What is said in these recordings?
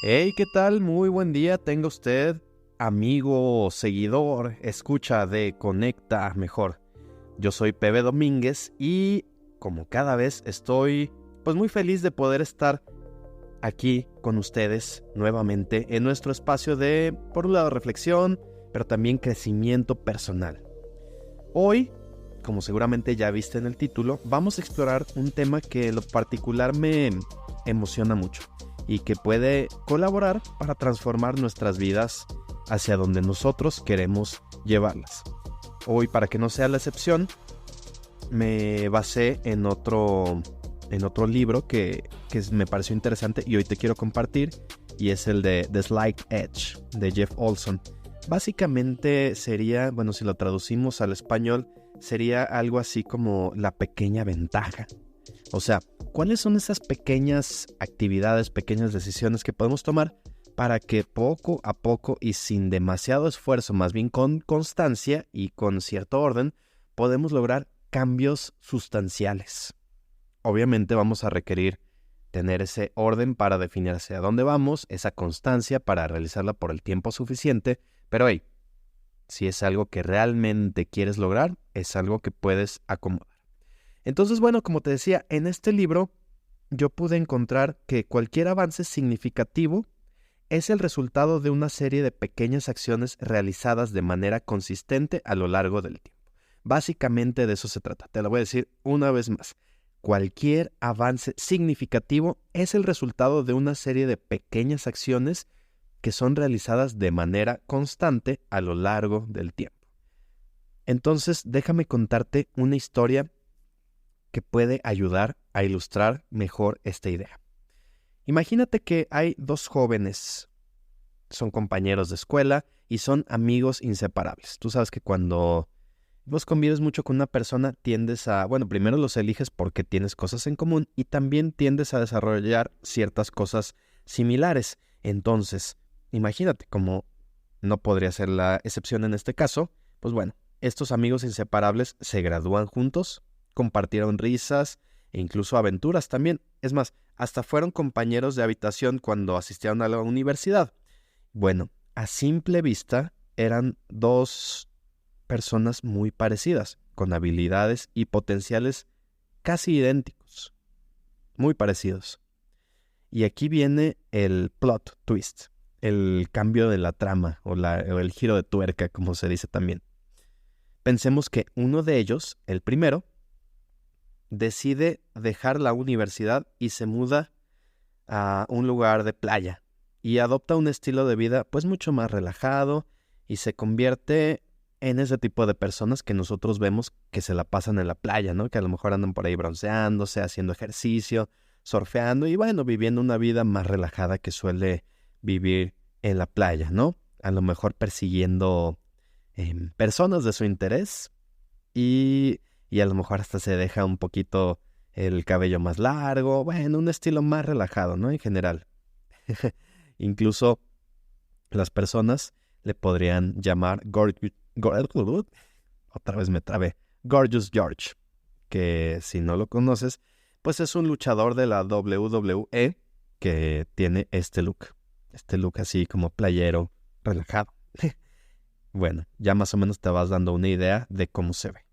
Hey, ¿qué tal? Muy buen día tenga usted, amigo, seguidor, escucha de Conecta Mejor. Yo soy Pepe Domínguez y como cada vez estoy muy feliz de poder estar aquí con ustedes nuevamente en nuestro espacio de, por un lado, reflexión, pero también crecimiento personal. Hoy, como seguramente ya viste en el título, vamos a explorar un tema que en lo particular me emociona mucho y que puede colaborar para transformar nuestras vidas hacia donde nosotros queremos llevarlas. Hoy, para que no sea la excepción, me basé en otro libro que me pareció interesante y hoy te quiero compartir, y es el de The Slight Edge de Jeff Olson. Básicamente sería, si lo traducimos al español, sería algo así como la pequeña ventaja. O sea, ¿cuáles son esas pequeñas actividades, pequeñas decisiones que podemos tomar para que poco a poco y sin demasiado esfuerzo, más bien con constancia y con cierto orden, podemos lograr cambios sustanciales? Obviamente vamos a requerir tener ese orden para definir hacia dónde vamos, esa constancia para realizarla por el tiempo suficiente, pero si es algo que realmente quieres lograr, es algo que puedes acomodar. Entonces, como te decía, en este libro yo pude encontrar que cualquier avance significativo es el resultado de una serie de pequeñas acciones realizadas de manera consistente a lo largo del tiempo. Básicamente de eso se trata. Te lo voy a decir una vez más. Cualquier avance significativo es el resultado de una serie de pequeñas acciones que son realizadas de manera constante a lo largo del tiempo. Entonces, déjame contarte una historia que puede ayudar a ilustrar mejor esta idea. Imagínate que hay dos jóvenes, son compañeros de escuela y son amigos inseparables. Tú sabes que cuando vos convives mucho con una persona, tiendes a, primero los eliges porque tienes cosas en común y también tiendes a desarrollar ciertas cosas similares. Entonces, imagínate, como no podría ser la excepción en este caso, estos amigos inseparables se gradúan juntos, compartieron risas e incluso aventuras también. Es más, hasta fueron compañeros de habitación cuando asistieron a la universidad. A simple vista eran dos personas muy parecidas, con habilidades y potenciales casi idénticos, muy parecidos. Y aquí viene el plot twist, el cambio de la trama o el giro de tuerca, como se dice también. Pensemos que uno de ellos, el primero, decide dejar la universidad y se muda a un lugar de playa y adopta un estilo de vida mucho más relajado y se convierte en ese tipo de personas que nosotros vemos que se la pasan en la playa, ¿no? Que a lo mejor andan por ahí bronceándose, haciendo ejercicio, surfeando y viviendo una vida más relajada que suele vivir en la playa, ¿no? A lo mejor persiguiendo personas de su interés y a lo mejor hasta se deja un poquito el cabello más largo, un estilo más relajado, ¿no? En general. Incluso las personas le podrían llamar otra vez me trabé, Gorgeous George, que si no lo conoces, es un luchador de la WWE que tiene este look así como playero, relajado. Ya más o menos te vas dando una idea de cómo se ve.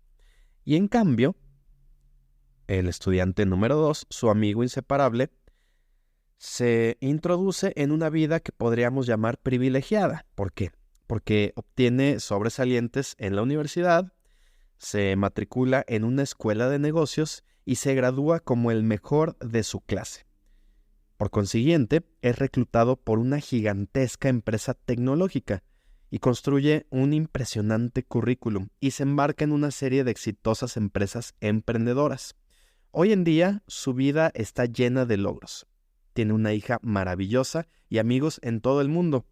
Y en cambio, el estudiante número 2, su amigo inseparable, se introduce en una vida que podríamos llamar privilegiada. ¿Por qué? Porque obtiene sobresalientes en la universidad, se matricula en una escuela de negocios y se gradúa como el mejor de su clase. Por consiguiente, es reclutado por una gigantesca empresa tecnológica y construye un impresionante currículum y se embarca en una serie de exitosas empresas emprendedoras. Hoy en día, su vida está llena de logros. Tiene una hija maravillosa y amigos en todo el mundo.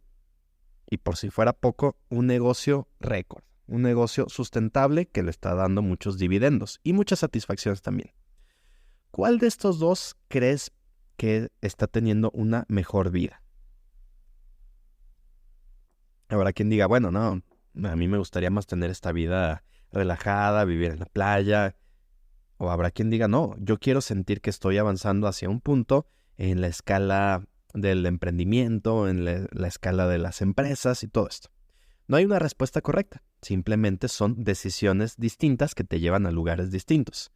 Y por si fuera poco, un negocio récord, un negocio sustentable que le está dando muchos dividendos y muchas satisfacciones también. ¿Cuál de estos dos crees que está teniendo una mejor vida? Habrá quien diga, no, a mí me gustaría más tener esta vida relajada, vivir en la playa. O habrá quien diga, no, yo quiero sentir que estoy avanzando hacia un punto en la escala del emprendimiento, en la escala de las empresas y todo esto. No hay una respuesta correcta, simplemente son decisiones distintas que te llevan a lugares distintos.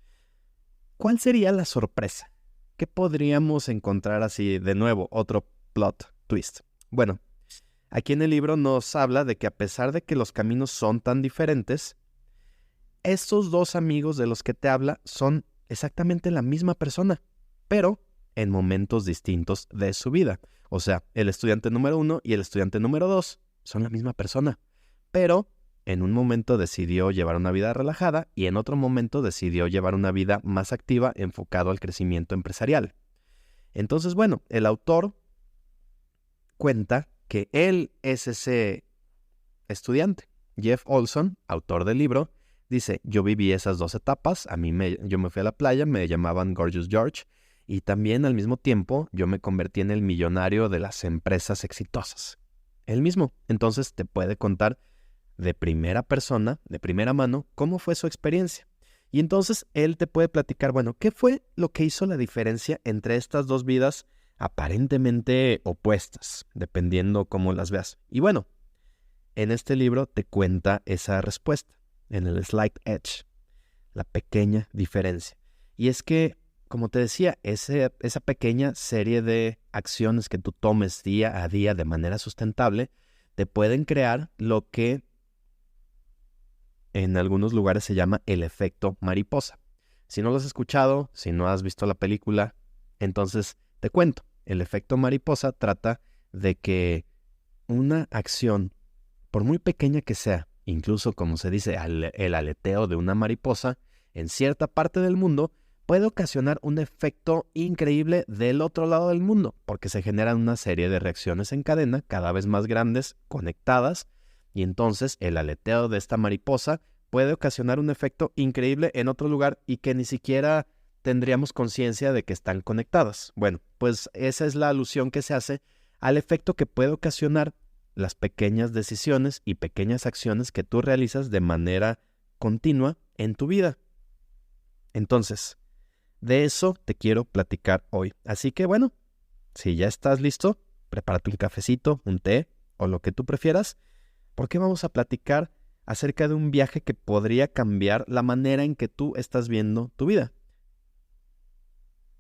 ¿Cuál sería la sorpresa? ¿Qué podríamos encontrar así de nuevo, otro plot twist? Bueno, aquí en el libro nos habla de que a pesar de que los caminos son tan diferentes, estos dos amigos de los que te habla son exactamente la misma persona, pero en momentos distintos de su vida. O sea, el estudiante número 1 y el estudiante número 2 son la misma persona, pero en un momento decidió llevar una vida relajada y en otro momento decidió llevar una vida más activa enfocado al crecimiento empresarial. Entonces, bueno, el autor cuenta que él es ese estudiante. Jeff Olson, autor del libro, dice, yo viví esas dos etapas, yo me fui a la playa, me llamaban Gorgeous George, y también al mismo tiempo yo me convertí en el millonario de las empresas exitosas. Él mismo, entonces te puede contar de primera persona, de primera mano, cómo fue su experiencia. Y entonces él te puede platicar, bueno, ¿qué fue lo que hizo la diferencia entre estas dos vidas aparentemente opuestas, dependiendo cómo las veas? Y bueno, en este libro te cuenta esa respuesta, en el Slight Edge, la pequeña diferencia. Y es que, como te decía, esa pequeña serie de acciones que tú tomes día a día de manera sustentable, te pueden crear lo que en algunos lugares se llama el efecto mariposa. Si no lo has escuchado, si no has visto la película, entonces te cuento. El efecto mariposa trata de que una acción, por muy pequeña que sea, incluso como se dice, el aleteo de una mariposa, en cierta parte del mundo, puede ocasionar un efecto increíble del otro lado del mundo, porque se generan una serie de reacciones en cadena cada vez más grandes, conectadas, y entonces el aleteo de esta mariposa puede ocasionar un efecto increíble en otro lugar y que ni siquiera tendríamos conciencia de que están conectadas. Bueno, pues esa es la alusión que se hace al efecto que puede ocasionar las pequeñas decisiones y pequeñas acciones que tú realizas de manera continua en tu vida. Entonces, de eso te quiero platicar hoy. Así que bueno, si ya estás listo, prepárate un cafecito, un té o lo que tú prefieras, porque vamos a platicar acerca de un viaje que podría cambiar la manera en que tú estás viendo tu vida.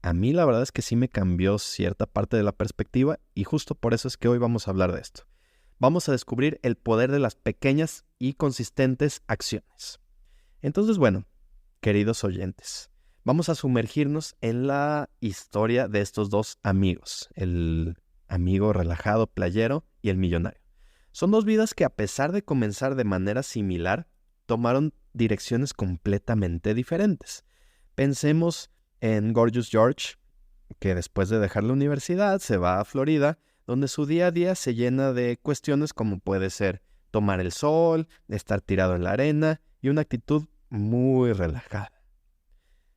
A mí la verdad es que sí me cambió cierta parte de la perspectiva y justo por eso es que hoy vamos a hablar de esto. Vamos a descubrir el poder de las pequeñas y consistentes acciones. Entonces, bueno, queridos oyentes, vamos a sumergirnos en la historia de estos dos amigos, el amigo relajado playero y el millonario. Son dos vidas que a pesar de comenzar de manera similar, tomaron direcciones completamente diferentes. Pensemos en Gorgeous George, que después de dejar la universidad se va a Florida, donde su día a día se llena de cuestiones como puede ser tomar el sol, estar tirado en la arena y una actitud muy relajada.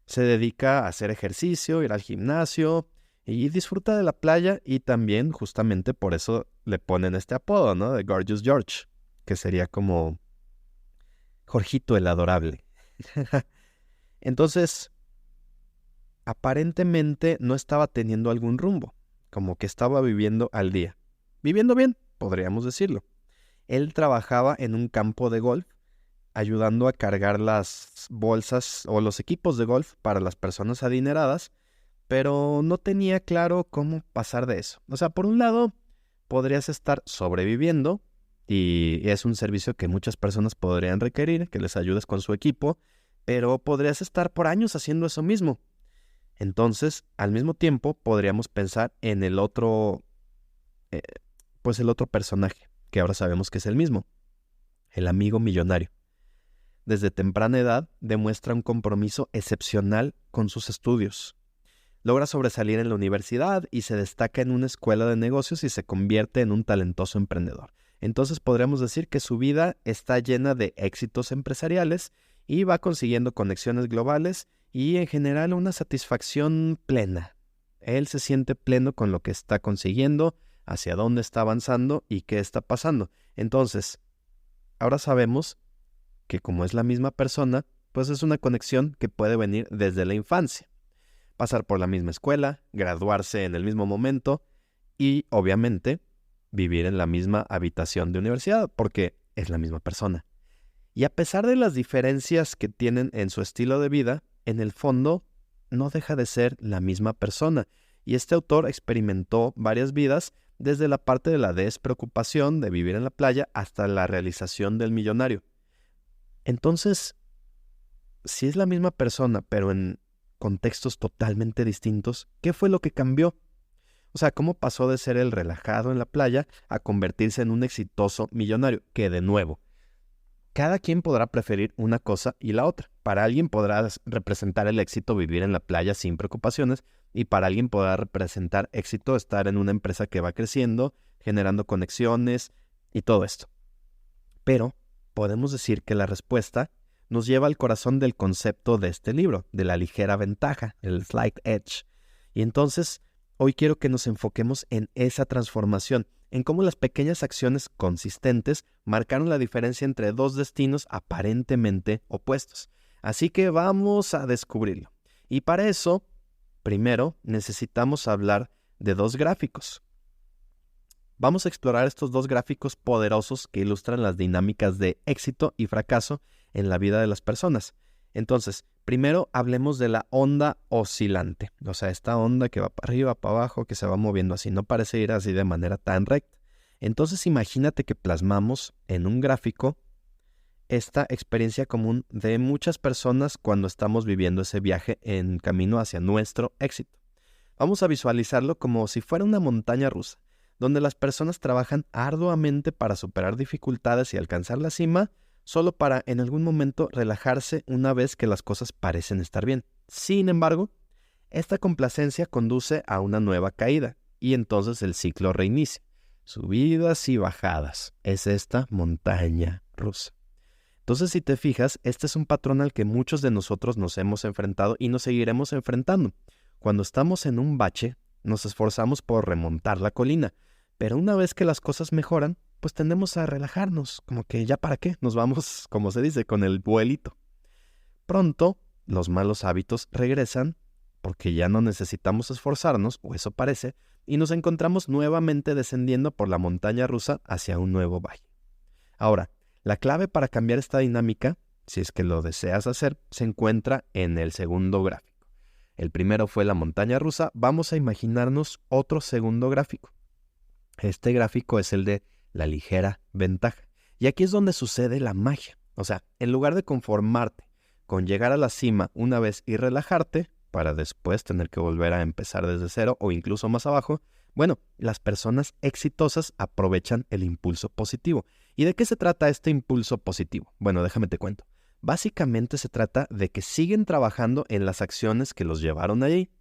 Se dedica a hacer ejercicio, ir al gimnasio y disfruta de la playa y también justamente por eso le ponen este apodo, ¿no? De Gorgeous George, que sería como Jorgito el adorable. Entonces, aparentemente no estaba teniendo algún rumbo, como que estaba viviendo al día. Viviendo bien, podríamos decirlo. Él trabajaba en un campo de golf, ayudando a cargar las bolsas o los equipos de golf para las personas adineradas, pero no tenía claro cómo pasar de eso. O sea, por un lado, podrías estar sobreviviendo, y es un servicio que muchas personas podrían requerir, que les ayudes con su equipo, pero podrías estar por años haciendo eso mismo. Entonces, al mismo tiempo, podríamos pensar en el otro personaje, que ahora sabemos que es el mismo, el amigo millonario. Desde temprana edad demuestra un compromiso excepcional con sus estudios. Logra sobresalir en la universidad y se destaca en una escuela de negocios y se convierte en un talentoso emprendedor. Entonces podríamos decir que su vida está llena de éxitos empresariales y va consiguiendo conexiones globales y en general una satisfacción plena. Él se siente pleno con lo que está consiguiendo, hacia dónde está avanzando y qué está pasando. Entonces, ahora sabemos que como es la misma persona, pues es una conexión que puede venir desde la infancia. Pasar por la misma escuela, graduarse en el mismo momento y obviamente vivir en la misma habitación de universidad porque es la misma persona. Y a pesar de las diferencias que tienen en su estilo de vida, en el fondo no deja de ser la misma persona. Y este autor experimentó varias vidas desde la parte de la despreocupación de vivir en la playa hasta la realización del millonario. Entonces, si es la misma persona, pero en contextos totalmente distintos, ¿qué fue lo que cambió? O sea, ¿cómo pasó de ser el relajado en la playa a convertirse en un exitoso millonario? Que de nuevo, cada quien podrá preferir una cosa y la otra. Para alguien podrá representar el éxito vivir en la playa sin preocupaciones y para alguien podrá representar éxito estar en una empresa que va creciendo, generando conexiones y todo esto. Pero podemos decir que la respuesta nos lleva al corazón del concepto de este libro, de la ligera ventaja, el slight edge. Y entonces, hoy quiero que nos enfoquemos en esa transformación, en cómo las pequeñas acciones consistentes marcaron la diferencia entre dos destinos aparentemente opuestos. Así que vamos a descubrirlo. Y para eso, primero necesitamos hablar de dos gráficos. Vamos a explorar estos dos gráficos poderosos que ilustran las dinámicas de éxito y fracaso en la vida de las personas. Entonces, primero hablemos de la onda oscilante, o sea, esta onda que va para arriba, para abajo, que se va moviendo así, no parece ir así de manera tan recta. Entonces, imagínate que plasmamos en un gráfico esta experiencia común de muchas personas cuando estamos viviendo ese viaje en camino hacia nuestro éxito. Vamos a visualizarlo como si fuera una montaña rusa, donde las personas trabajan arduamente para superar dificultades y alcanzar la cima, solo para en algún momento relajarse una vez que las cosas parecen estar bien. Sin embargo, esta complacencia conduce a una nueva caída y entonces el ciclo reinicia. Subidas y bajadas. Es esta montaña rusa. Entonces, si te fijas, este es un patrón al que muchos de nosotros nos hemos enfrentado y nos seguiremos enfrentando. Cuando estamos en un bache, nos esforzamos por remontar la colina, pero una vez que las cosas mejoran, pues tendemos a relajarnos, como que ya para qué, nos vamos, como se dice, con el vuelito. Pronto, los malos hábitos regresan, porque ya no necesitamos esforzarnos, o eso parece, y nos encontramos nuevamente descendiendo por la montaña rusa hacia un nuevo valle. Ahora, la clave para cambiar esta dinámica, si es que lo deseas hacer, se encuentra en el segundo gráfico. El primero fue la montaña rusa, vamos a imaginarnos otro segundo gráfico. Este gráfico es el de la ligera ventaja. Y aquí es donde sucede la magia. O sea, en lugar de conformarte con llegar a la cima una vez y relajarte, para después tener que volver a empezar desde cero o incluso más abajo, bueno, las personas exitosas aprovechan el impulso positivo. ¿Y de qué se trata este impulso positivo? Bueno, déjame te cuento. Básicamente se trata de que siguen trabajando en las acciones que los llevaron allí,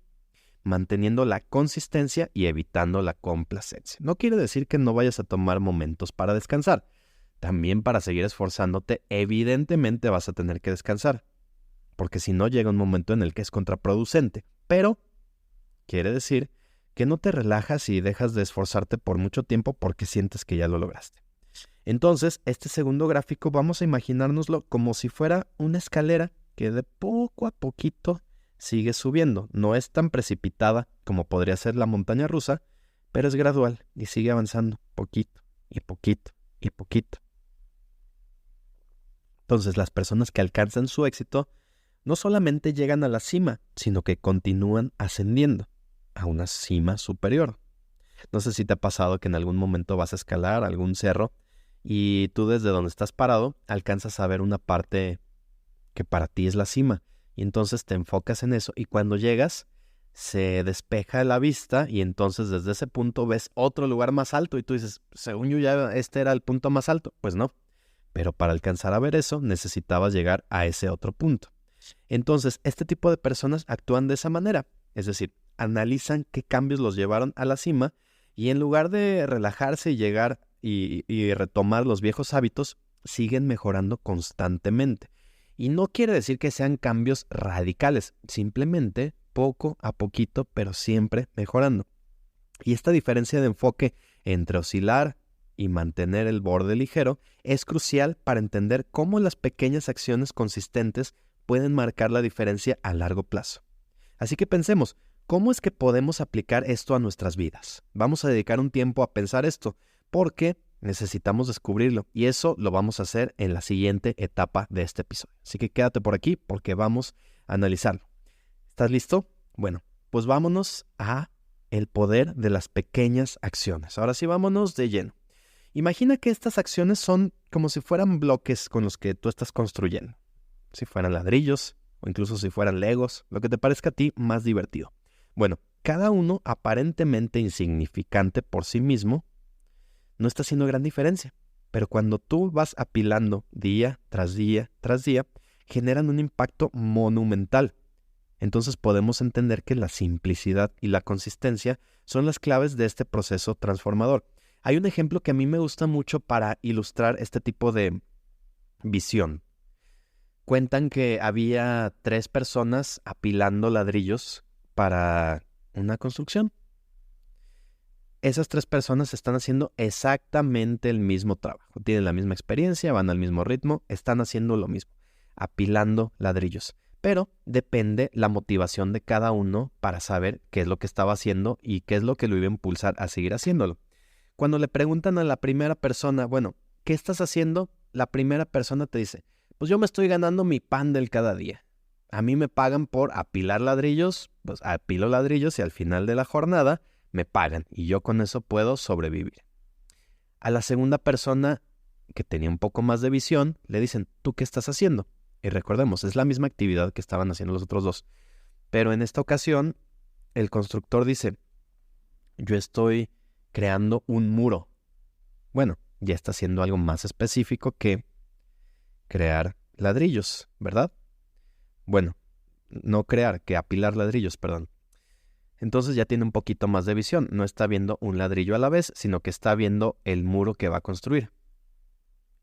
manteniendo la consistencia y evitando la complacencia. No quiere decir que no vayas a tomar momentos para descansar. También para seguir esforzándote, evidentemente vas a tener que descansar, porque si no llega un momento en el que es contraproducente. Pero quiere decir que no te relajas y dejas de esforzarte por mucho tiempo porque sientes que ya lo lograste. Entonces, este segundo gráfico vamos a imaginárnoslo como si fuera una escalera que de poco a poquito sigue subiendo. No es tan precipitada como podría ser la montaña rusa, pero es gradual y sigue avanzando poquito y poquito y poquito. Entonces, las personas que alcanzan su éxito no solamente llegan a la cima, sino que continúan ascendiendo a una cima superior. No sé si te ha pasado que en algún momento vas a escalar algún cerro y tú desde donde estás parado alcanzas a ver una parte que para ti es la cima y entonces te enfocas en eso y cuando llegas se despeja la vista y entonces desde ese punto ves otro lugar más alto y tú dices, según yo ya este era el punto más alto. Pues no, pero para alcanzar a ver eso necesitabas llegar a ese otro punto. Entonces este tipo de personas actúan de esa manera, es decir, analizan qué cambios los llevaron a la cima y en lugar de relajarse y llegar y retomar los viejos hábitos, siguen mejorando constantemente. Y no quiere decir que sean cambios radicales, simplemente poco a poquito, pero siempre mejorando. Y esta diferencia de enfoque entre oscilar y mantener el borde ligero es crucial para entender cómo las pequeñas acciones consistentes pueden marcar la diferencia a largo plazo. Así que pensemos, ¿Cómo es que podemos aplicar esto a nuestras vidas? Vamos a dedicar un tiempo a pensar esto, porque necesitamos descubrirlo, y eso lo vamos a hacer en la siguiente etapa de este episodio. Así que quédate por aquí porque vamos a analizarlo. ¿Estás listo? Bueno, pues vámonos a el poder de las pequeñas acciones. Ahora sí, vámonos de lleno. Imagina que estas acciones son como si fueran bloques con los que tú estás construyendo. Si fueran ladrillos o incluso si fueran legos, lo que te parezca a ti más divertido. Bueno, cada uno aparentemente insignificante por sí mismo no está haciendo gran diferencia, pero cuando tú vas apilando día tras día tras día, generan un impacto monumental. Entonces podemos entender que la simplicidad y la consistencia son las claves de este proceso transformador. Hay un ejemplo que a mí me gusta mucho para ilustrar este tipo de visión. Cuentan que había 3 personas apilando ladrillos para una construcción. Esas 3 personas están haciendo exactamente el mismo trabajo. Tienen la misma experiencia, van al mismo ritmo, están haciendo lo mismo, apilando ladrillos. Pero depende la motivación de cada uno para saber qué es lo que estaba haciendo y qué es lo que lo iba a impulsar a seguir haciéndolo. Cuando le preguntan a la primera persona, bueno, ¿qué estás haciendo? La primera persona te dice, pues yo me estoy ganando mi pan del cada día. A mí me pagan por apilar ladrillos, pues apilo ladrillos y al final de la jornada me pagan y yo con eso puedo sobrevivir. A la segunda persona, que tenía un poco más de visión, le dicen, ¿tú qué estás haciendo? Y recordemos, es la misma actividad que estaban haciendo los otros dos. Pero en esta ocasión, el constructor dice, yo estoy creando un muro. Bueno, ya está haciendo algo más específico que crear ladrillos, ¿verdad? Bueno, no crear, que apilar ladrillos, perdón. Entonces ya tiene un poquito más de visión. No está viendo un ladrillo a la vez, sino que está viendo el muro que va a construir.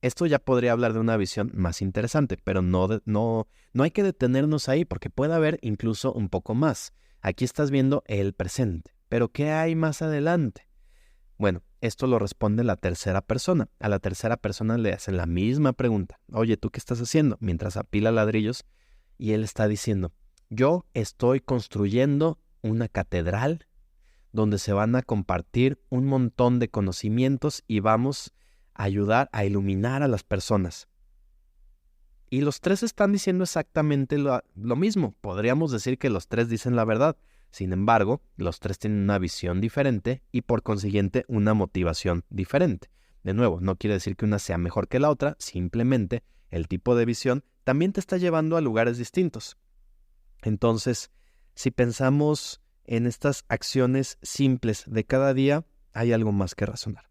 Esto ya podría hablar de una visión más interesante, pero no hay que detenernos ahí porque puede haber incluso un poco más. Aquí estás viendo el presente, pero ¿qué hay más adelante? Bueno, esto lo responde la tercera persona. A la tercera persona le hacen la misma pregunta. Oye, ¿tú qué estás haciendo? Mientras apila ladrillos, y él está diciendo, yo estoy construyendo una catedral donde se van a compartir un montón de conocimientos y vamos a ayudar a iluminar a las personas. Y los 3 están diciendo exactamente lo mismo. Podríamos decir que los 3 dicen la verdad. Sin embargo, los 3 tienen una visión diferente y por consiguiente una motivación diferente. De nuevo, no quiere decir que una sea mejor que la otra, simplemente el tipo de visión también te está llevando a lugares distintos. Entonces, si pensamos en estas acciones simples de cada día, hay algo más que razonar.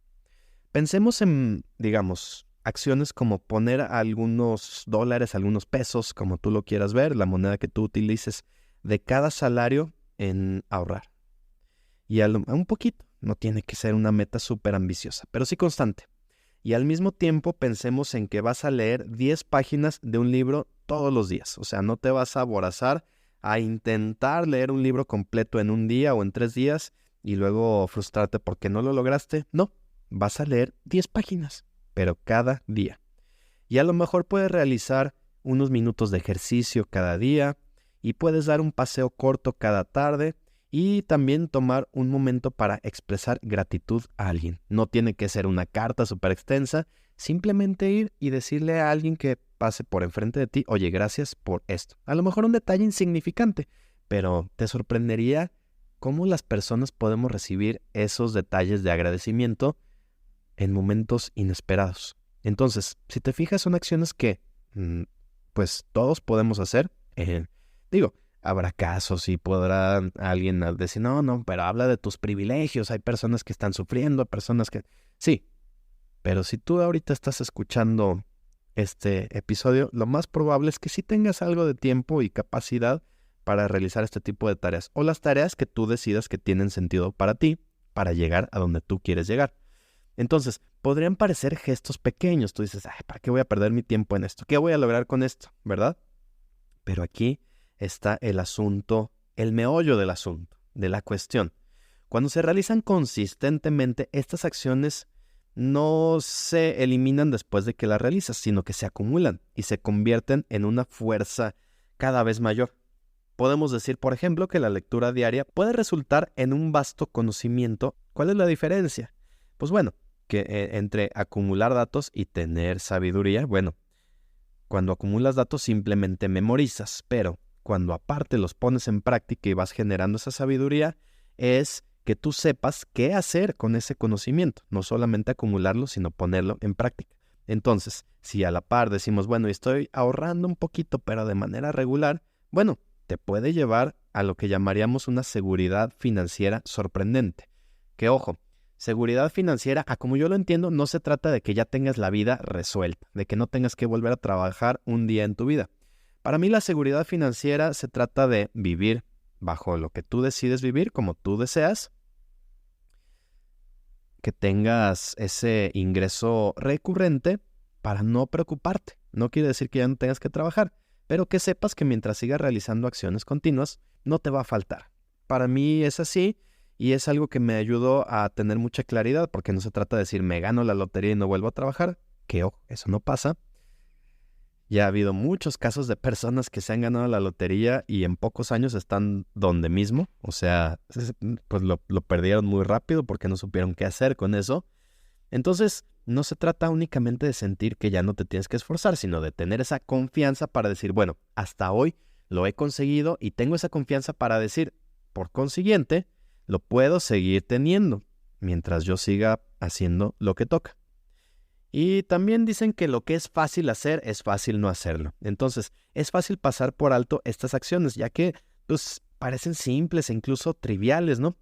Pensemos en, digamos, acciones como poner algunos dólares, algunos pesos, como tú lo quieras ver, la moneda que tú utilices de cada salario en ahorrar. Y a un poquito, no tiene que ser una meta súper ambiciosa, pero sí constante. Y al mismo tiempo pensemos en que vas a leer 10 páginas de un libro todos los días. O sea, no te vas a aborazar a intentar leer un libro completo en un día o en 3 días y luego frustrarte porque no lo lograste. No, vas a leer 10 páginas, pero cada día. Y a lo mejor puedes realizar unos minutos de ejercicio cada día y puedes dar un paseo corto cada tarde y también tomar un momento para expresar gratitud a alguien. No tiene que ser una carta súper extensa, simplemente ir y decirle a alguien que pase por enfrente de ti, oye, gracias por esto. A lo mejor un detalle insignificante, pero te sorprendería cómo las personas podemos recibir esos detalles de agradecimiento en momentos inesperados. Entonces, si te fijas, son acciones que pues todos podemos hacer. Habrá casos y podrá alguien decir, no, pero habla de tus privilegios, hay personas que están sufriendo, personas que... Sí, pero si tú ahorita estás escuchando este episodio, lo más probable es que sí tengas algo de tiempo y capacidad para realizar este tipo de tareas, o las tareas que tú decidas que tienen sentido para ti, para llegar a donde tú quieres llegar. Entonces, podrían parecer gestos pequeños. Tú dices, ay, ¿para qué voy a perder mi tiempo en esto? ¿Qué voy a lograr con esto? ¿Verdad? Pero aquí está el asunto, el meollo del asunto, de la cuestión. Cuando se realizan consistentemente, estas acciones no se eliminan después de que las realizas, sino que se acumulan y se convierten en una fuerza cada vez mayor. Podemos decir, por ejemplo, que la lectura diaria puede resultar en un vasto conocimiento. ¿Cuál es la diferencia? Pues bueno, que entre acumular datos y tener sabiduría, bueno, cuando acumulas datos simplemente memorizas, pero cuando aparte los pones en práctica y vas generando esa sabiduría, es que tú sepas qué hacer con ese conocimiento, no solamente acumularlo, sino ponerlo en práctica. Entonces, si a la par decimos, bueno, estoy ahorrando un poquito, pero de manera regular, bueno, te puede llevar a lo que llamaríamos una seguridad financiera sorprendente. Que ojo, seguridad financiera, como yo lo entiendo, no se trata de que ya tengas la vida resuelta, de que no tengas que volver a trabajar un día en tu vida. Para mí la seguridad financiera se trata de vivir bajo lo que tú decides vivir, como tú deseas, que tengas ese ingreso recurrente para no preocuparte. No quiere decir que ya no tengas que trabajar, pero que sepas que mientras sigas realizando acciones continuas, no te va a faltar. Para mí es así y es algo que me ayudó a tener mucha claridad, porque no se trata de decir me gano la lotería y no vuelvo a trabajar, que ojo, eso no pasa. Ya ha habido muchos casos de personas que se han ganado la lotería y en pocos años están donde mismo. O sea, pues lo perdieron muy rápido porque no supieron qué hacer con eso. Entonces, no se trata únicamente de sentir que ya no te tienes que esforzar, sino de tener esa confianza para decir, bueno, hasta hoy lo he conseguido y tengo esa confianza para decir, por consiguiente, lo puedo seguir teniendo mientras yo siga haciendo lo que toca. Y también dicen que lo que es fácil hacer es fácil no hacerlo. Entonces, es fácil pasar por alto estas acciones, ya que pues, parecen simples e incluso triviales, ¿no?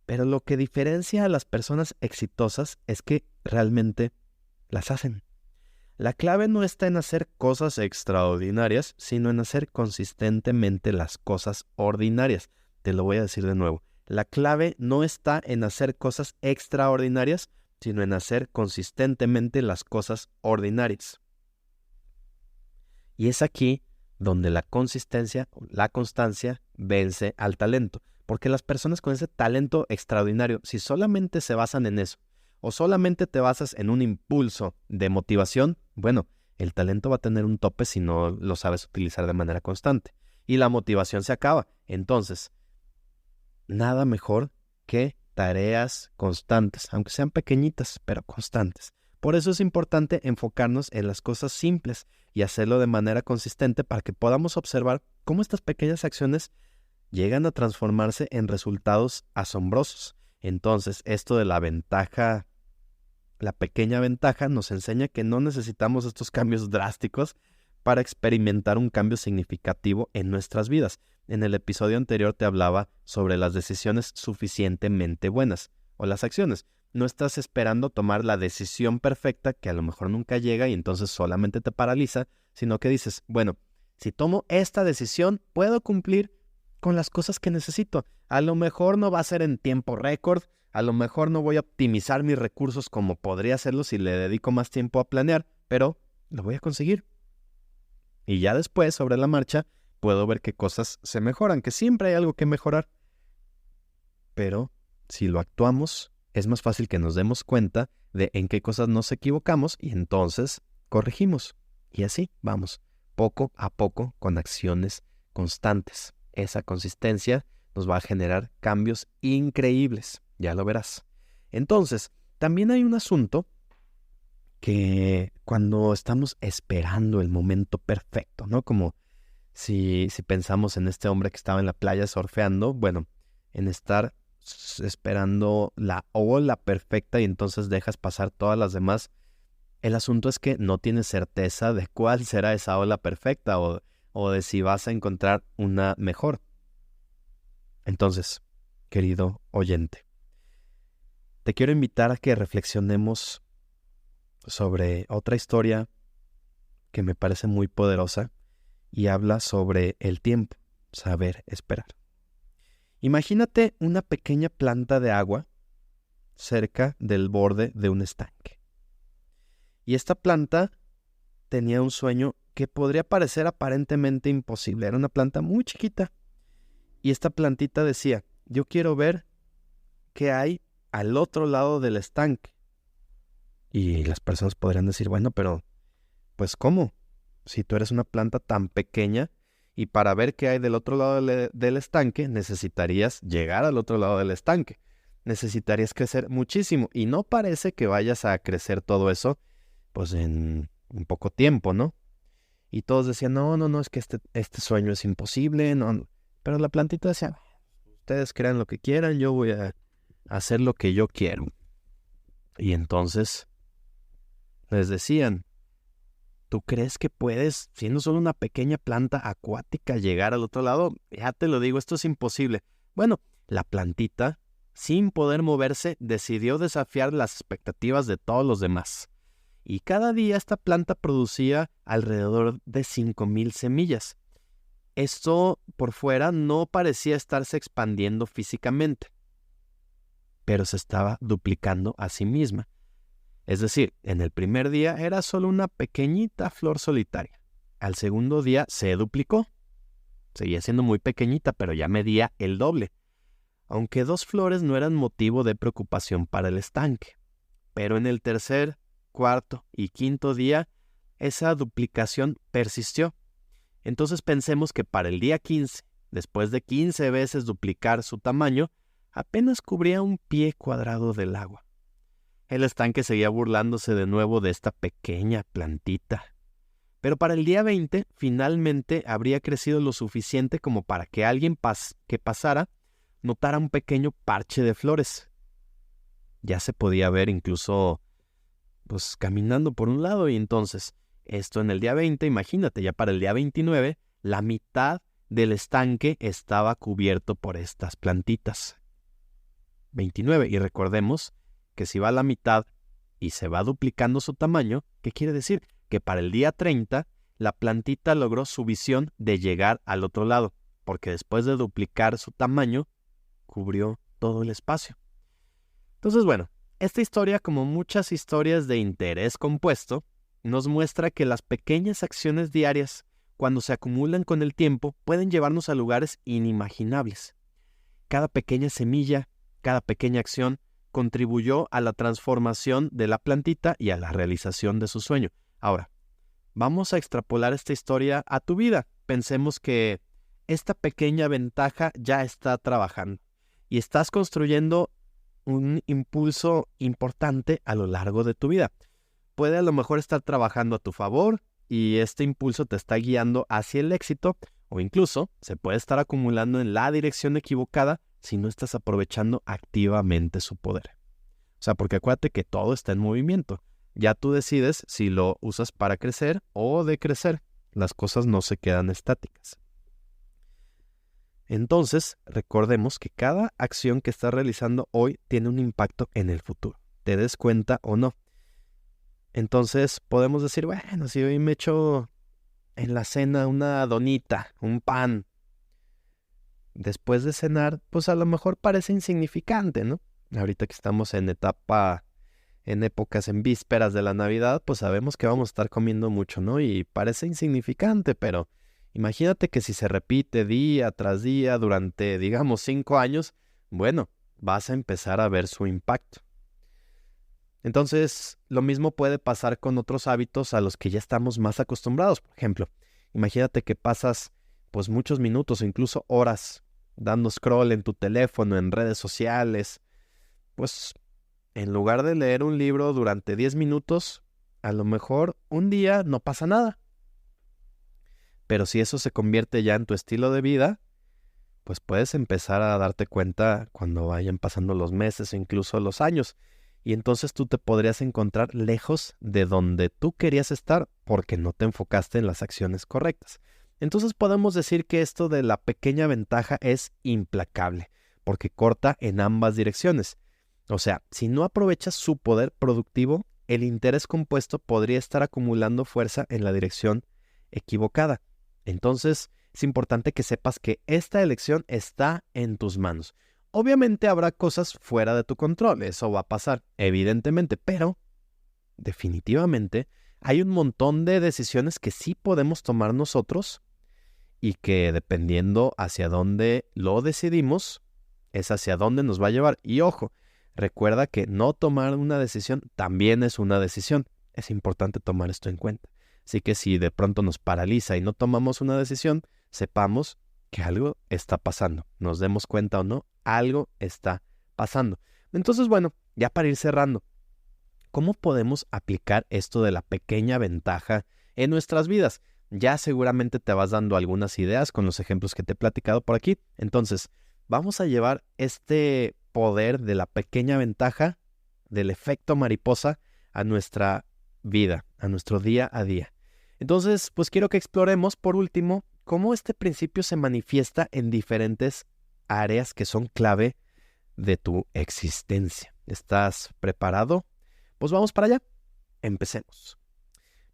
Pero lo que diferencia a las personas exitosas es que realmente las hacen. La clave no está en hacer cosas extraordinarias, sino en hacer consistentemente las cosas ordinarias. Te lo voy a decir de nuevo. La clave no está en hacer cosas extraordinarias, sino en hacer consistentemente las cosas ordinarias. Y es aquí donde la consistencia, la constancia, vence al talento. Porque las personas con ese talento extraordinario, si solamente se basan en eso, o solamente te basas en un impulso de motivación, bueno, el talento va a tener un tope si no lo sabes utilizar de manera constante. Y la motivación se acaba. Entonces, nada mejor que tareas constantes, aunque sean pequeñitas, pero constantes. Por eso es importante enfocarnos en las cosas simples y hacerlo de manera consistente para que podamos observar cómo estas pequeñas acciones llegan a transformarse en resultados asombrosos. Entonces, esto de la ventaja, la pequeña ventaja, nos enseña que no necesitamos estos cambios drásticos para experimentar un cambio significativo en nuestras vidas. En el episodio anterior te hablaba sobre las decisiones suficientemente buenas o las acciones. No estás esperando tomar la decisión perfecta que a lo mejor nunca llega y entonces solamente te paraliza, sino que dices, bueno, si tomo esta decisión, puedo cumplir con las cosas que necesito. A lo mejor no va a ser en tiempo récord, a lo mejor no voy a optimizar mis recursos como podría hacerlo si le dedico más tiempo a planear, pero lo voy a conseguir. Y ya después, sobre la marcha, puedo ver qué cosas se mejoran, que siempre hay algo que mejorar. Pero si lo actuamos, es más fácil que nos demos cuenta de en qué cosas nos equivocamos y entonces corregimos. Y así vamos, poco a poco, con acciones constantes. Esa consistencia nos va a generar cambios increíbles, ya lo verás. Entonces, también hay un asunto que cuando estamos esperando el momento perfecto, ¿no? Como si pensamos en este hombre que estaba en la playa surfeando, bueno, en estar esperando la ola perfecta y entonces dejas pasar todas las demás, el asunto es que no tienes certeza de cuál será esa ola perfecta o de si vas a encontrar una mejor. Entonces, querido oyente, te quiero invitar a que reflexionemos sobre otra historia que me parece muy poderosa y habla sobre el tiempo, saber esperar. Imagínate una pequeña planta de agua cerca del borde de un estanque. Y esta planta tenía un sueño que podría parecer aparentemente imposible. Era una planta muy chiquita. Y esta plantita decía, yo quiero ver qué hay al otro lado del estanque. Y las personas podrían decir, bueno, pero, pues, ¿cómo? Si tú eres una planta tan pequeña Y para ver qué hay del otro lado del estanque, necesitarías llegar al otro lado del estanque. Necesitarías crecer muchísimo. Y no parece que vayas a crecer todo eso, pues en un poco tiempo, ¿no? Y todos decían, no, es que este sueño es imposible, no. Pero la plantita decía, ustedes crean lo que quieran, yo voy a hacer lo que yo quiero. Y entonces les decían, ¿tú crees que puedes, siendo solo una pequeña planta acuática, llegar al otro lado? Ya te lo digo, esto es imposible. Bueno, la plantita, sin poder moverse, decidió desafiar las expectativas de todos los demás. Y cada día esta planta producía alrededor de 5,000 semillas. Esto por fuera no parecía estarse expandiendo físicamente, pero se estaba duplicando a sí misma. Es decir, en el primer día era solo una pequeñita flor solitaria. Al segundo día se duplicó. Seguía siendo muy pequeñita, pero ya medía el doble. Aunque 2 flores no eran motivo de preocupación para el estanque. Pero en el tercer, cuarto y quinto día, esa duplicación persistió. Entonces pensemos que para el día 15, después de 15 veces duplicar su tamaño, apenas cubría un pie cuadrado del agua. El estanque seguía burlándose de nuevo de esta pequeña plantita. Pero para el día 20, finalmente habría crecido lo suficiente como para que alguien que pasara notara un pequeño parche de flores. Ya se podía ver incluso, pues, caminando por un lado, y entonces, esto en el día 20, imagínate, ya para el día 29, la mitad del estanque estaba cubierto por estas plantitas. 29, y recordemos que si va a la mitad y se va duplicando su tamaño, ¿qué quiere decir? Que para el día 30, la plantita logró su visión de llegar al otro lado, porque después de duplicar su tamaño, cubrió todo el espacio. Entonces, bueno, esta historia, como muchas historias de interés compuesto, nos muestra que las pequeñas acciones diarias, cuando se acumulan con el tiempo, pueden llevarnos a lugares inimaginables. Cada pequeña semilla, cada pequeña acción, contribuyó a la transformación de la plantita y a la realización de su sueño. Ahora, vamos a extrapolar esta historia a tu vida. Pensemos que esta pequeña ventaja ya está trabajando y estás construyendo un impulso importante a lo largo de tu vida. Puede a lo mejor estar trabajando a tu favor y este impulso te está guiando hacia el éxito, o incluso se puede estar acumulando en la dirección equivocada si no estás aprovechando activamente su poder. O sea, porque acuérdate que todo está en movimiento. Ya tú decides si lo usas para crecer o decrecer. Las cosas no se quedan estáticas. Entonces, recordemos que cada acción que estás realizando hoy tiene un impacto en el futuro, te des cuenta o no. Entonces, podemos decir, bueno, si hoy me echo en la cena una donita, un pan, después de cenar, pues a lo mejor parece insignificante, ¿no? Ahorita que estamos en épocas, en vísperas de la Navidad, pues sabemos que vamos a estar comiendo mucho, ¿no? Y parece insignificante, pero imagínate que si se repite día tras día durante, digamos, 5 años, bueno, vas a empezar a ver su impacto. Entonces, lo mismo puede pasar con otros hábitos a los que ya estamos más acostumbrados. Por ejemplo, imagínate que pasas pues muchos minutos o incluso horas dando scroll en tu teléfono, en redes sociales. Pues en lugar de leer un libro durante 10 minutos, a lo mejor un día no pasa nada. Pero si eso se convierte ya en tu estilo de vida, pues puedes empezar a darte cuenta cuando vayan pasando los meses o incluso los años. Y entonces tú te podrías encontrar lejos de donde tú querías estar porque no te enfocaste en las acciones correctas. Entonces podemos decir que esto de la pequeña ventaja es implacable, porque corta en ambas direcciones. O sea, si no aprovechas su poder productivo, el interés compuesto podría estar acumulando fuerza en la dirección equivocada. Entonces, es importante que sepas que esta elección está en tus manos. Obviamente habrá cosas fuera de tu control, eso va a pasar, evidentemente, pero definitivamente hay un montón de decisiones que sí podemos tomar nosotros y que dependiendo hacia dónde lo decidimos, es hacia dónde nos va a llevar. Y ojo, recuerda que no tomar una decisión también es una decisión. Es importante tomar esto en cuenta. Así que si de pronto nos paraliza y no tomamos una decisión, sepamos que algo está pasando. Nos demos cuenta o no, algo está pasando. Entonces, bueno, ya para ir cerrando, ¿cómo podemos aplicar esto de la pequeña ventaja en nuestras vidas? Ya seguramente te vas dando algunas ideas con los ejemplos que te he platicado por aquí. Entonces, vamos a llevar este poder de la pequeña ventaja, del efecto mariposa, a nuestra vida, a nuestro día a día. Entonces, pues quiero que exploremos, por último, cómo este principio se manifiesta en diferentes áreas que son clave de tu existencia. ¿Estás preparado? Pues vamos para allá. Empecemos.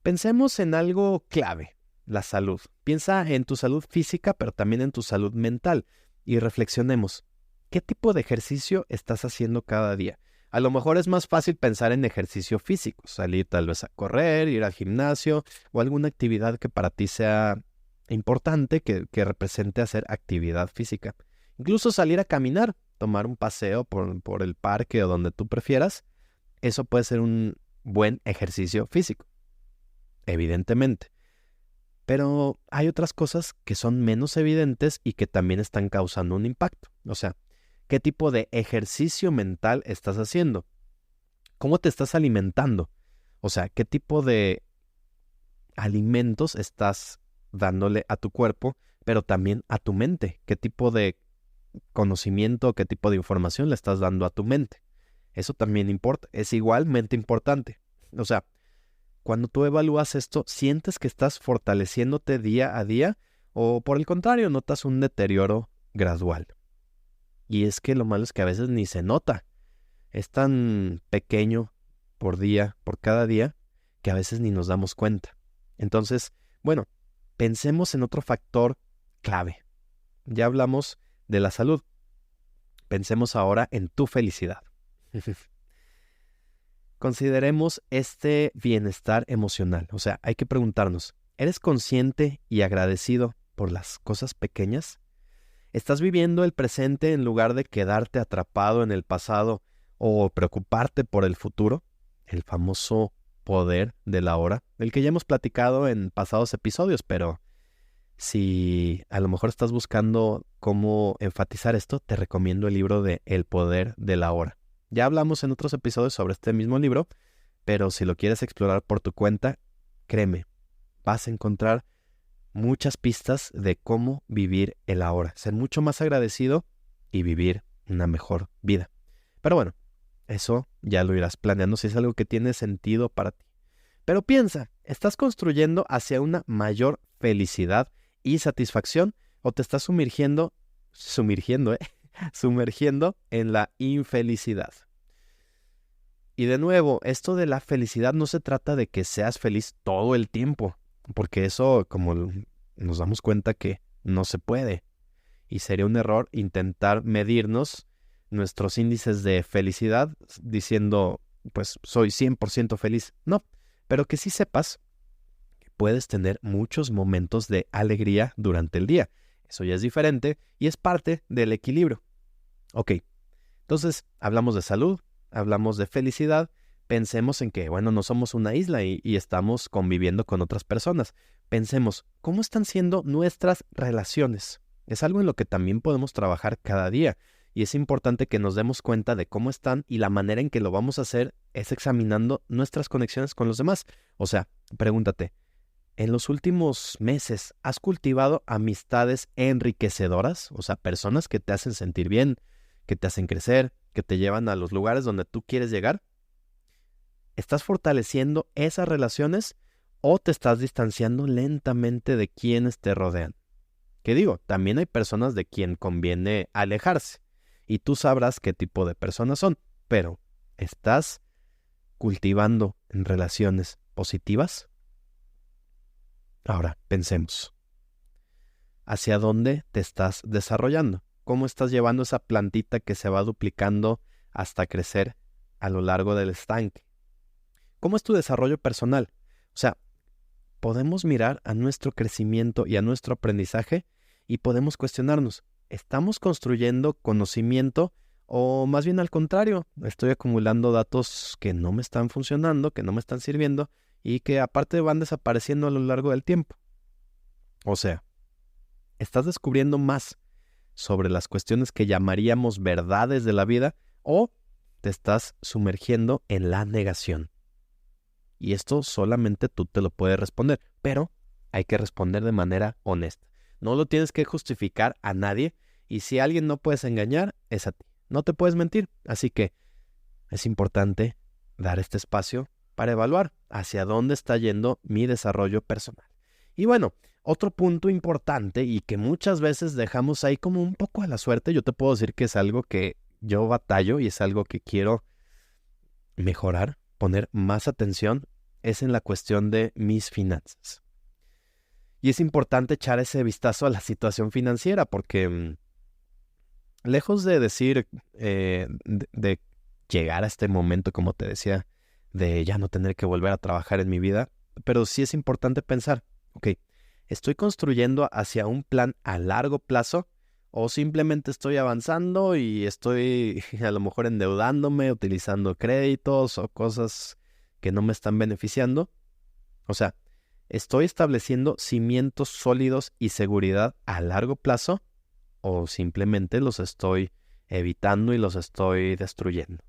Pensemos en algo clave, la salud. Piensa en tu salud física, pero también en tu salud mental. Y reflexionemos, ¿qué tipo de ejercicio estás haciendo cada día? A lo mejor es más fácil pensar en ejercicio físico, salir tal vez a correr, ir al gimnasio o alguna actividad que para ti sea importante, que represente hacer actividad física. Incluso salir a caminar, tomar un paseo por el parque o donde tú prefieras, eso puede ser un buen ejercicio físico, evidentemente. Pero hay otras cosas que son menos evidentes y que también están causando un impacto. O sea, ¿qué tipo de ejercicio mental estás haciendo? ¿Cómo te estás alimentando? O sea, ¿qué tipo de alimentos estás dándole a tu cuerpo, pero también a tu mente? ¿Qué tipo de conocimiento, qué tipo de información le estás dando a tu mente? Eso también importa, es igualmente importante. O sea, cuando tú evalúas esto, ¿sientes que estás fortaleciéndote día a día o por el contrario notas un deterioro gradual? Y es que lo malo es que a veces ni se nota. Es tan pequeño por día, por cada día, que a veces ni nos damos cuenta. Entonces, bueno, pensemos en otro factor clave. Ya hablamos de la salud. Pensemos ahora en tu felicidad. Consideremos este bienestar emocional. O sea, hay que preguntarnos, ¿eres consciente y agradecido por las cosas pequeñas? ¿Estás viviendo el presente en lugar de quedarte atrapado en el pasado o preocuparte por el futuro? El famoso poder de la hora, del que ya hemos platicado en pasados episodios, pero si a lo mejor estás buscando cómo enfatizar esto, te recomiendo el libro de El poder de la hora. Ya hablamos en otros episodios sobre este mismo libro, pero si lo quieres explorar por tu cuenta, créeme, vas a encontrar muchas pistas de cómo vivir el ahora, ser mucho más agradecido y vivir una mejor vida. Pero bueno, eso ya lo irás planeando si es algo que tiene sentido para ti. Pero piensa, ¿estás construyendo hacia una mayor felicidad y satisfacción o te estás sumergiendo en la infelicidad? Y de nuevo, esto de la felicidad no se trata de que seas feliz todo el tiempo, porque eso, como nos damos cuenta que no se puede. Y sería un error intentar medirnos nuestros índices de felicidad diciendo, pues soy 100% feliz. No, pero que sí sepas que puedes tener muchos momentos de alegría durante el día. Eso ya es diferente y es parte del equilibrio. Ok, entonces hablamos de salud, hablamos de felicidad. Pensemos en que, bueno, no somos una isla y estamos conviviendo con otras personas. Pensemos, ¿cómo están siendo nuestras relaciones? Es algo en lo que también podemos trabajar cada día. Y es importante que nos demos cuenta de cómo están y la manera en que lo vamos a hacer es examinando nuestras conexiones con los demás. O sea, pregúntate, ¿en los últimos meses has cultivado amistades enriquecedoras? O sea, personas que te hacen sentir bien, que te hacen crecer, que te llevan a los lugares donde tú quieres llegar. ¿Estás fortaleciendo esas relaciones o te estás distanciando lentamente de quienes te rodean? ¿Qué digo? También hay personas de quien conviene alejarse y tú sabrás qué tipo de personas son, pero ¿estás cultivando en relaciones positivas? Ahora, pensemos. ¿Hacia dónde te estás desarrollando? ¿Cómo estás llevando esa plantita que se va duplicando hasta crecer a lo largo del estanque? ¿Cómo es tu desarrollo personal? O sea, podemos mirar a nuestro crecimiento y a nuestro aprendizaje y podemos cuestionarnos, ¿estamos construyendo conocimiento o más bien al contrario? Estoy acumulando datos que no me están funcionando, que no me están sirviendo y que aparte van desapareciendo a lo largo del tiempo. O sea, ¿Estás descubriendo más sobre las cuestiones que llamaríamos verdades de la vida o te estás sumergiendo en la negación? Y esto solamente tú te lo puedes responder, pero hay que responder de manera honesta. No lo tienes que justificar a nadie y si a alguien no puedes engañar, es a ti. No te puedes mentir, así que es importante dar este espacio para evaluar hacia dónde está yendo mi desarrollo personal. Y bueno, otro punto importante y que muchas veces dejamos ahí como un poco a la suerte, yo te puedo decir que es algo que yo batallo y es algo que quiero mejorar, poner más atención, es en la cuestión de mis finanzas. Y es importante echar ese vistazo a la situación financiera porque lejos de decir, de llegar a este momento, como te decía, de ya no tener que volver a trabajar en mi vida, pero sí es importante pensar, ok, ¿estoy construyendo hacia un plan a largo plazo o simplemente estoy avanzando y estoy a lo mejor endeudándome, utilizando créditos o cosas que no me están beneficiando? O sea, ¿estoy estableciendo cimientos sólidos y seguridad a largo plazo o simplemente los estoy evitando y los estoy destruyendo?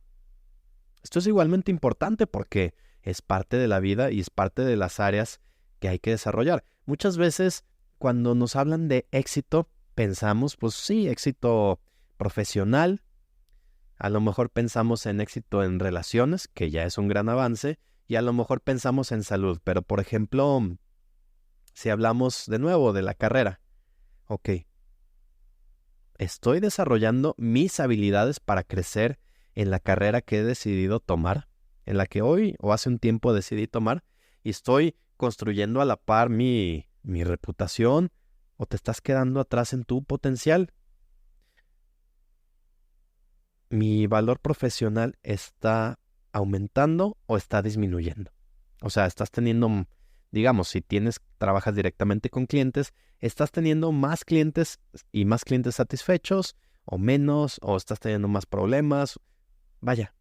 Esto es igualmente importante porque es parte de la vida y es parte de las áreas que hay que desarrollar. Muchas veces cuando nos hablan de éxito, pensamos, pues sí, éxito profesional, a lo mejor pensamos en éxito en relaciones, que ya es un gran avance, y a lo mejor pensamos en salud. Pero, por ejemplo, si hablamos de nuevo de la carrera, ok, ¿estoy desarrollando mis habilidades para crecer en la carrera que he decidido tomar, en la que hoy o hace un tiempo decidí tomar, y estoy construyendo a la par mi reputación, o te estás quedando atrás en tu potencial? ¿Mi valor profesional está aumentando o está disminuyendo? O sea, estás teniendo, digamos, si trabajas directamente con clientes, ¿estás teniendo más clientes y más clientes satisfechos o menos? ¿O estás teniendo más problemas? Vaya,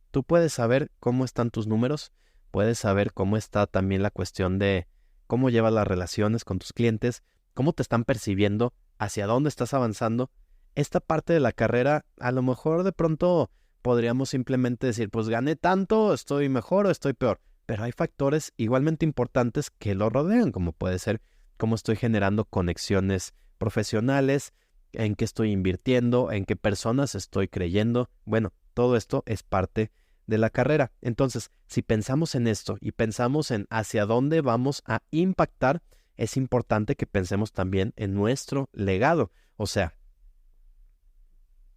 tú puedes saber cómo están tus números, puedes saber cómo está también la cuestión de cómo llevas las relaciones con tus clientes, cómo te están percibiendo, hacia dónde estás avanzando. Esta parte de la carrera, a lo mejor de pronto podríamos simplemente decir, pues gané tanto, estoy mejor o estoy peor. Pero hay factores igualmente importantes que lo rodean, como puede ser cómo estoy generando conexiones profesionales, en qué estoy invirtiendo, en qué personas estoy creyendo. Bueno, todo esto es parte de la carrera. Entonces, si pensamos en esto y pensamos en hacia dónde vamos a impactar, es importante que pensemos también en nuestro legado. O sea,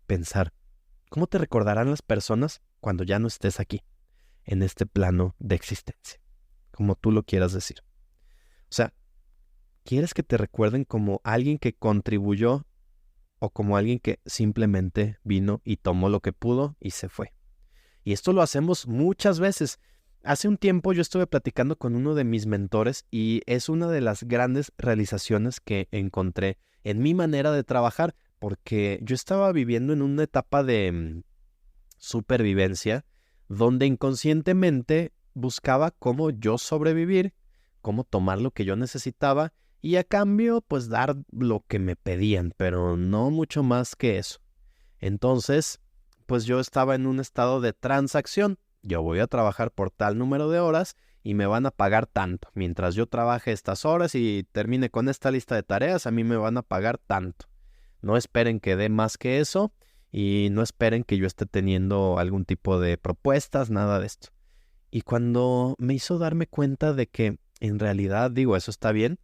pensar, ¿cómo te recordarán las personas cuando ya no estés aquí, en este plano de existencia? Como tú lo quieras decir. O sea, ¿quieres que te recuerden como alguien que contribuyó o como alguien que simplemente vino y tomó lo que pudo y se fue? Y esto lo hacemos muchas veces. Hace un tiempo yo estuve platicando con uno de mis mentores y es una de las grandes realizaciones que encontré en mi manera de trabajar, porque yo estaba viviendo en una etapa de supervivencia donde inconscientemente buscaba cómo yo sobrevivir, cómo tomar lo que yo necesitaba y a cambio pues dar lo que me pedían, pero no mucho más que eso. Entonces, pues yo estaba en un estado de transacción. Yo voy a trabajar por tal número de horas y me van a pagar tanto. Mientras yo trabaje estas horas y termine con esta lista de tareas, a mí me van a pagar tanto. No esperen que dé más que eso y no esperen que yo esté teniendo algún tipo de propuestas, nada de esto. Y cuando me hizo darme cuenta de que en realidad, digo, eso está bien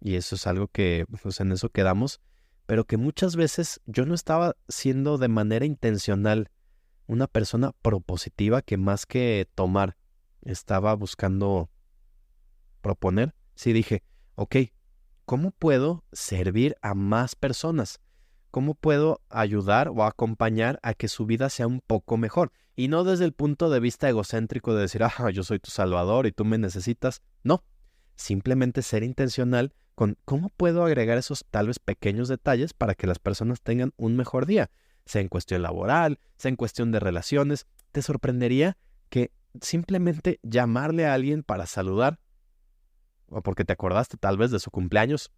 y eso es algo que pues en eso quedamos, pero que muchas veces yo no estaba siendo de manera intencional una persona propositiva que más que tomar estaba buscando proponer. Sí dije, ok, ¿cómo puedo servir a más personas? ¿Cómo puedo ayudar o acompañar a que su vida sea un poco mejor? Y no desde el punto de vista egocéntrico de decir, yo soy tu salvador y tú me necesitas. No, simplemente ser intencional con cómo puedo agregar esos tal vez pequeños detalles para que las personas tengan un mejor día, sea en cuestión laboral, sea en cuestión de relaciones. Te sorprendería que simplemente llamarle a alguien para saludar, o porque te acordaste tal vez de su cumpleaños,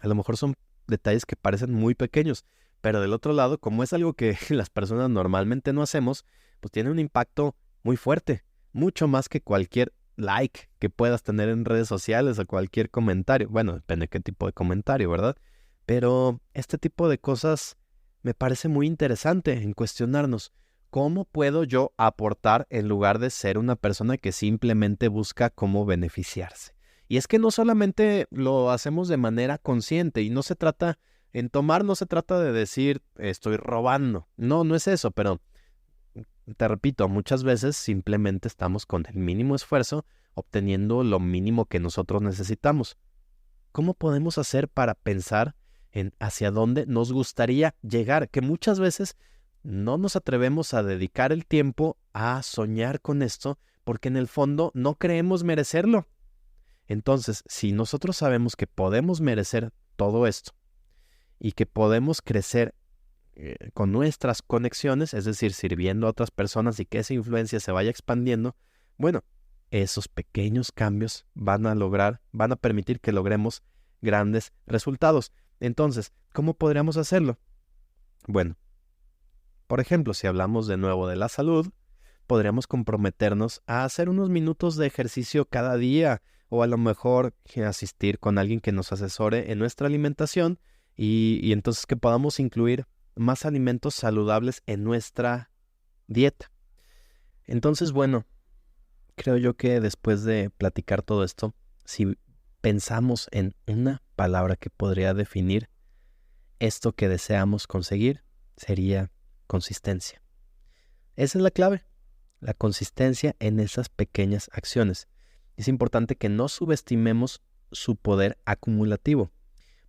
A lo mejor son detalles que parecen muy pequeños, pero del otro lado, como es algo que las personas normalmente no hacemos, pues tiene un impacto muy fuerte, mucho más que cualquier like que puedas tener en redes sociales o cualquier comentario. Bueno, depende de qué tipo de comentario, ¿verdad? Pero este tipo de cosas me parece muy interesante en cuestionarnos. ¿Cómo puedo yo aportar en lugar de ser una persona que simplemente busca cómo beneficiarse? Y es que no solamente lo hacemos de manera consciente y no se trata, en tomar no se trata de decir estoy robando. No, no es eso, pero te repito, muchas veces simplemente estamos con el mínimo esfuerzo obteniendo lo mínimo que nosotros necesitamos. ¿Cómo podemos hacer para pensar en hacia dónde nos gustaría llegar? Que muchas veces no nos atrevemos a dedicar el tiempo a soñar con esto porque en el fondo no creemos merecerlo. Entonces, si nosotros sabemos que podemos merecer todo esto y que podemos crecer con nuestras conexiones, es decir, sirviendo a otras personas y que esa influencia se vaya expandiendo, bueno, esos pequeños cambios van a permitir que logremos grandes resultados. Entonces, ¿cómo podríamos hacerlo? Bueno, por ejemplo, si hablamos de nuevo de la salud, podríamos comprometernos a hacer unos minutos de ejercicio cada día o a lo mejor asistir con alguien que nos asesore en nuestra alimentación y entonces que podamos incluir más alimentos saludables en nuestra dieta. Entonces, bueno, creo yo que después de platicar todo esto, si pensamos en una palabra que podría definir esto que deseamos conseguir, sería consistencia. Esa es la clave, la consistencia en esas pequeñas acciones. Es importante que no subestimemos su poder acumulativo,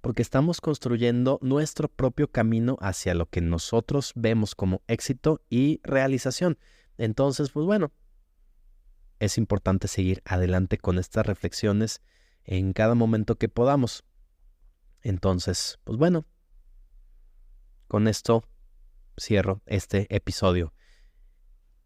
porque estamos construyendo nuestro propio camino hacia lo que nosotros vemos como éxito y realización. Entonces, pues bueno, es importante seguir adelante con estas reflexiones en cada momento que podamos. Entonces, pues bueno, con esto cierro este episodio.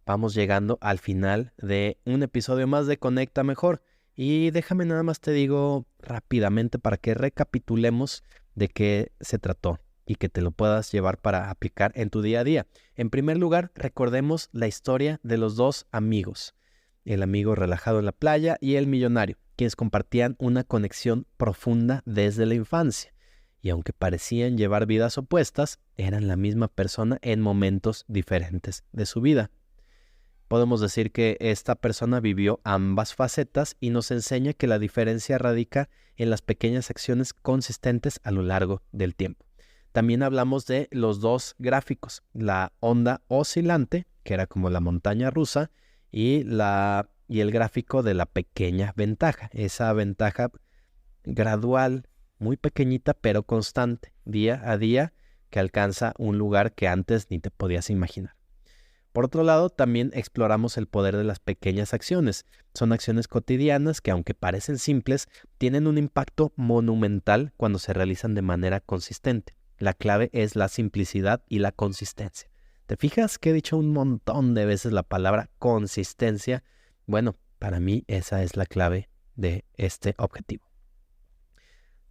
Vamos llegando al final de un episodio más de Conecta Mejor. Y déjame nada más te digo rápidamente para que recapitulemos de qué se trató y que te lo puedas llevar para aplicar en tu día a día. En primer lugar, recordemos la historia de los dos amigos, el amigo relajado en la playa y el millonario, quienes compartían una conexión profunda desde la infancia. Y aunque parecían llevar vidas opuestas, eran la misma persona en momentos diferentes de su vida. Podemos decir que esta persona vivió ambas facetas y nos enseña que la diferencia radica en las pequeñas acciones consistentes a lo largo del tiempo. También hablamos de los dos gráficos, la onda oscilante, que era como la montaña rusa, y el gráfico de la pequeña ventaja, esa ventaja gradual, muy pequeñita pero constante, día a día, que alcanza un lugar que antes ni te podías imaginar. Por otro lado, también exploramos el poder de las pequeñas acciones. Son acciones cotidianas que, aunque parecen simples, tienen un impacto monumental cuando se realizan de manera consistente. La clave es la simplicidad y la consistencia. ¿Te fijas que he dicho un montón de veces la palabra consistencia? Bueno, para mí esa es la clave de este objetivo.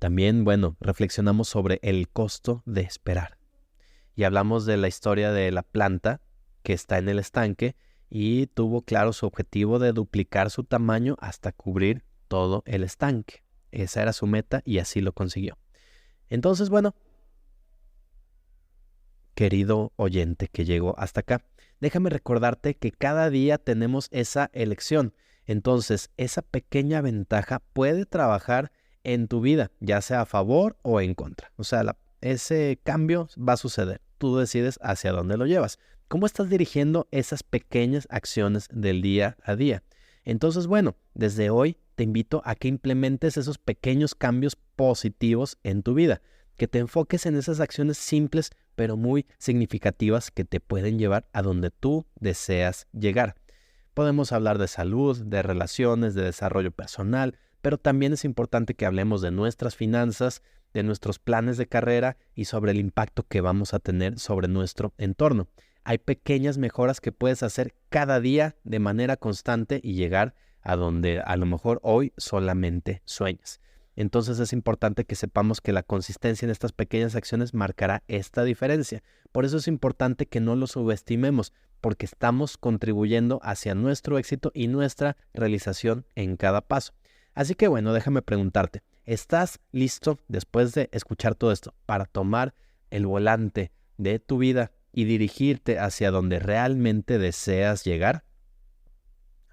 También, bueno, reflexionamos sobre el costo de esperar. Y hablamos de la historia de la planta que está en el estanque y tuvo claro su objetivo de duplicar su tamaño hasta cubrir todo el estanque. Esa era su meta y así lo consiguió. Entonces, bueno, querido oyente que llegó hasta acá, déjame recordarte que cada día tenemos esa elección. Entonces, esa pequeña ventaja puede trabajar en tu vida, ya sea a favor o en contra. O sea, ese cambio va a suceder. Tú decides hacia dónde lo llevas. ¿Cómo estás dirigiendo esas pequeñas acciones del día a día? Entonces, bueno, desde hoy te invito a que implementes esos pequeños cambios positivos en tu vida, que te enfoques en esas acciones simples pero muy significativas que te pueden llevar a donde tú deseas llegar. Podemos hablar de salud, de relaciones, de desarrollo personal, pero también es importante que hablemos de nuestras finanzas, de nuestros planes de carrera y sobre el impacto que vamos a tener sobre nuestro entorno. Hay pequeñas mejoras que puedes hacer cada día de manera constante y llegar a donde a lo mejor hoy solamente sueñas. Entonces es importante que sepamos que la consistencia en estas pequeñas acciones marcará esta diferencia. Por eso es importante que no lo subestimemos, porque estamos contribuyendo hacia nuestro éxito y nuestra realización en cada paso. Así que bueno, déjame preguntarte, ¿estás listo después de escuchar todo esto para tomar el volante de tu vida y dirigirte hacia donde realmente deseas llegar?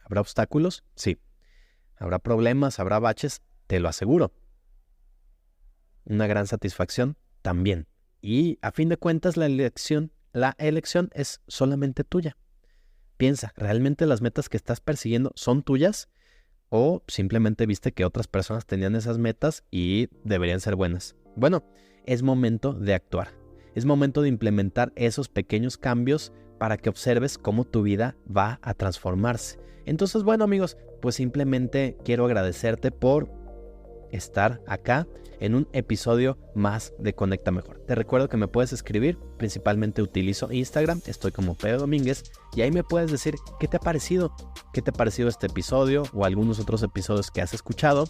¿Habrá obstáculos? Sí. ¿Habrá problemas? ¿Habrá baches? Te lo aseguro. Una gran satisfacción también. Y a fin de cuentas la elección es solamente tuya. Piensa, ¿realmente las metas que estás persiguiendo son tuyas? ¿O simplemente viste que otras personas tenían esas metas y deberían ser buenas? Bueno, es momento de actuar. Es momento de implementar esos pequeños cambios para que observes cómo tu vida va a transformarse. Entonces, bueno amigos, pues simplemente quiero agradecerte por estar acá en un episodio más de Conecta Mejor. Te recuerdo que me puedes escribir, principalmente utilizo Instagram, estoy como Pedro Domínguez, y ahí me puedes decir qué te ha parecido este episodio o algunos otros episodios que has escuchado,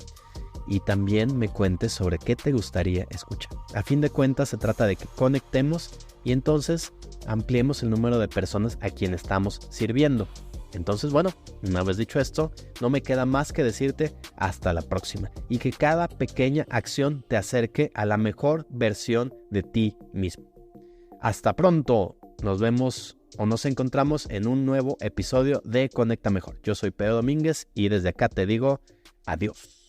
y también me cuentes sobre qué te gustaría escuchar. A fin de cuentas se trata de que conectemos y entonces ampliemos el número de personas a quien estamos sirviendo. Entonces, bueno, una vez dicho esto, no me queda más que decirte hasta la próxima y que cada pequeña acción te acerque a la mejor versión de ti mismo. Hasta pronto, nos vemos o nos encontramos en un nuevo episodio de Conecta Mejor. Yo soy Pedro Domínguez y desde acá te digo adiós.